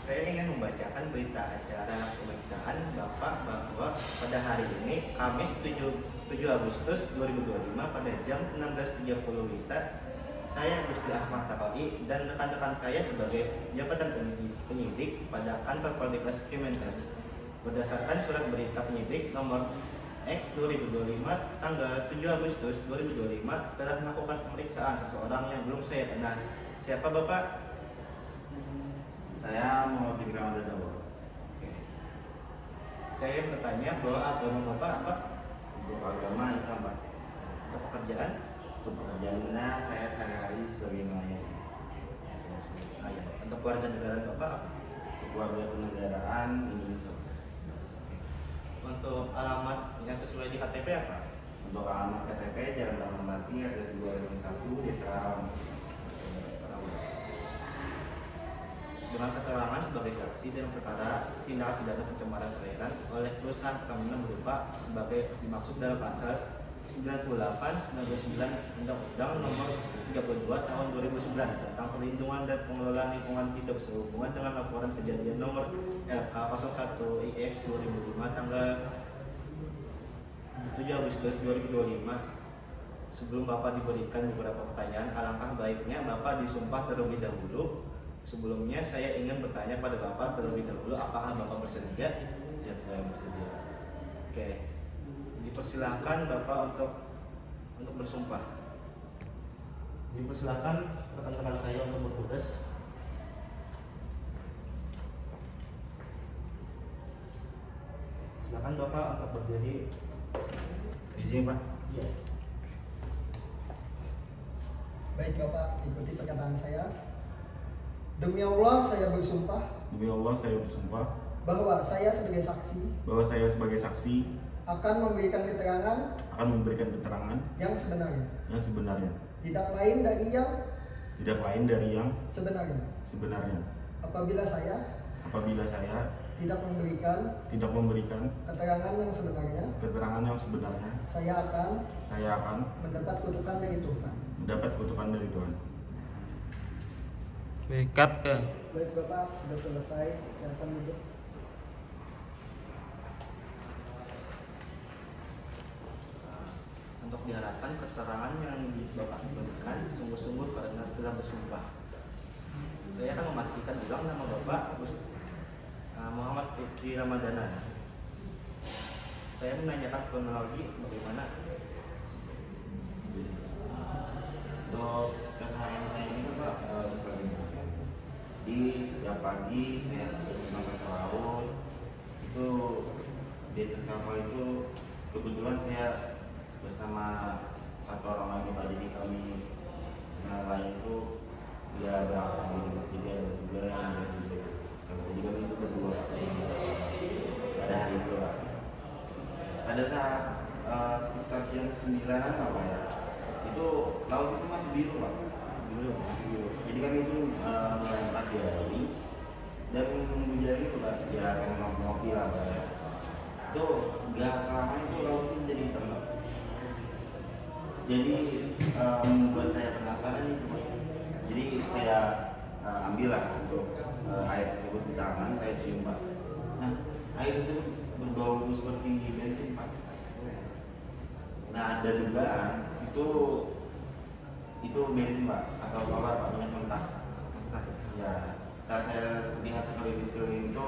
Saya ingin membacakan berita acara pemeriksaan Bapak bahwa pada hari ini, Kamis 7 Agustus 2025 pada jam 16.30 WITA, saya Gusti Ahmad Takoi dan rekan-rekan saya sebagai jabatan penyidik pada kantor Poltekkes Kemenkes berdasarkan surat berita penyidik nomor X 2025 tanggal 7 Agustus 2025 telah melakukan pemeriksaan seseorang yang belum saya kenal. Siapa Bapak? Saya Muhammad Ibrahim Dadawa. Saya bertanya bahwa agama Bapak apa? Untuk agama Islam, Pak. Untuk pekerjaan? Untuk pekerjaannya saya sehari-hari sebagai nelayan. Untuk keluarga negara Bapak apa? Untuk keluarga kenegaraan Indonesia. Untuk alamat yang sesuai di KTP apa? Untuk alamat KTP Jalan Taman Mati RT 2 Desa Karawang. Dengan keterangan sebagai saksi dalam perkara tindak pidana pencemaran perairan oleh perusahaan Pertamina berupa sebagai dimaksud dalam pasal 98/99 Undang-Undang Nomor 32 Tahun 2009 tentang perlindungan dan pengelolaan lingkungan hidup sehubungan dengan laporan kejadian nomor LK 01IX 2005 tanggal 7 Agustus 2025. Sebelum Bapak diberikan beberapa pertanyaan, alangkah baiknya Bapak disumpah terlebih dahulu. Sebelumnya saya ingin bertanya pada Bapak terlebih dahulu, apakah Bapak bersedia? Siap, saya bersedia. Oke, dipersilahkan Bapak untuk bersumpah. Dipersilahkan rekan-rekan saya untuk bertugas. Silakan Bapak untuk berdiri. Di sini, Pak. Iya. Baik Bapak, ikuti perkataan saya. Demi Allah saya bersumpah Demi Allah saya bersumpah bahwa saya sebagai saksi akan memberikan keterangan yang sebenarnya, tidak lain dari yang sebenarnya. Apabila saya tidak memberikan keterangan yang sebenarnya, saya akan mendapat kutukan dari Tuhan. Cut ya. Baik Bapak, sudah selesai, saya akan duduk. Untuk diharapkan keterangan yang Bapak berikan sungguh-sungguh karena telah bersumpah. Saya akan memastikan ulang nama Bapak Muhammad Fikri Ramadana. Saya menanyakan kronologi bagaimana Untuk keseharian saya ini, Pak, di setiap pagi saya berangkat ke laut. Itu di atas kapal itu kebetulan saya bersama satu orang lagi, Pak. Jadi kami nelayan itu dia berasal jadi ada juga yang dari jadi kami itu berdua pada hari itu, Pak. Pada saat sekitar jam 9-an apa ya, itu laut itu masih biru, Pak. Jadi kami itu melempar jari dan jari itu, Pak, ya sama ngopi lah, Pak, ya. Itu gak lama itu laut itu jadi hitam, Pak. Jadi membuat saya penasaran itu, Pak. Jadi saya ambil lah untuk air tersebut di tangan, saya cium, Pak. Nah, air tersebut berbau seperti bensin, Pak. Nah, ada dugaan itu bensin, Pak, atau solar, Pak, minyak mentah. Ya, setelah saya lihat sekeliling itu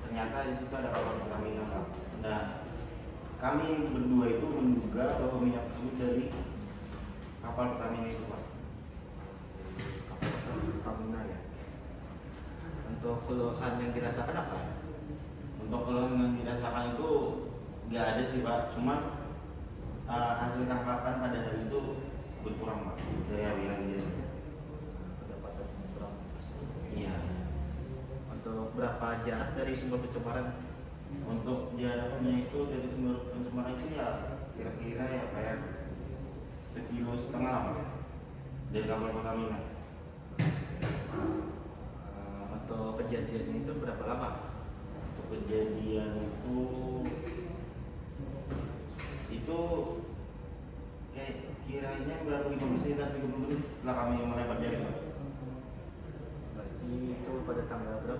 ternyata di situ ada kapal Pertamina, Pak. Nah, kami berdua itu menduga bahwa minyak tersebut dari kapal Pertamina itu, Pak. kapal Pertamina ya. Untuk keluhan yang dirasakan apa? Untuk keluhan yang dirasakan itu nggak ada sih, Pak. Cuma hasil tangkapan pada hari itu berkurang, Pak, dari hari-hari biasanya. Pendapatan kurang. Iya. Untuk berapa jarak dari sumber pencemaran? Untuk jaraknya itu dari sumber pencemaran itu ya kira-kira ya kayak 1,5 kilo lah, Pak, dari kapal Pertamina. Untuk kejadiannya itu berapa lama? Untuk kejadian itu kayak kiranya baru 15 menit atau 30 menit setelah kami melempar jari, Pak. Berarti itu pada tanggal berapa?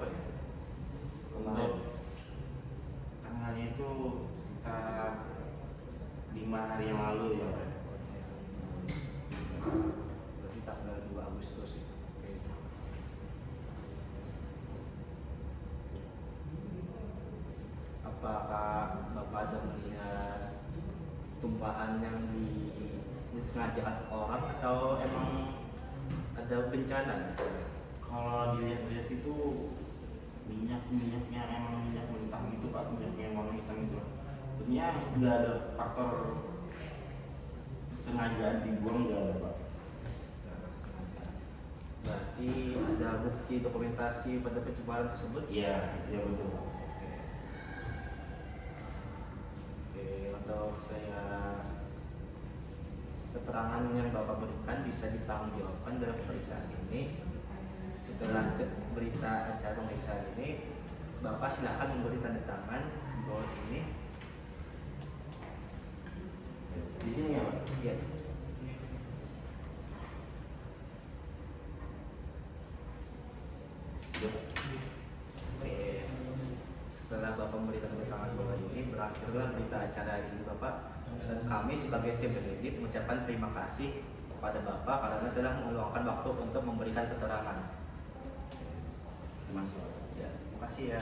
kebakaran yang disengaja orang atau emang ada bencana misalnya? Kalau dilihat-lihat itu minyaknya emang minyak mentah gitu Pak, minyak yang warna hitam itu. Sebenarnya nggak ada faktor sengaja dibuang, nggak ada Pak. Berarti ada bukti dokumentasi pada pencemaran tersebut? Iya, iya betul Pak. Oke, untuk saya keterangan yang Bapak berikan bisa ditanggungjawabkan dalam pemeriksaan ini. Setelah berita acara pemeriksaan ini, Bapak silakan memberi tanda tangan di bawah ini. Di sini ya Pak. Iya. Oke. Setelah Bapak memberikan tanda tangan di bawah ini, berakhirlah berita acara ini Bapak. Dan kami sebagai tim penyidik mengucapkan terima kasih kepada Bapak karena telah meluangkan waktu untuk memberikan keterangan. Terima kasih Pak. Ya, terima kasih ya.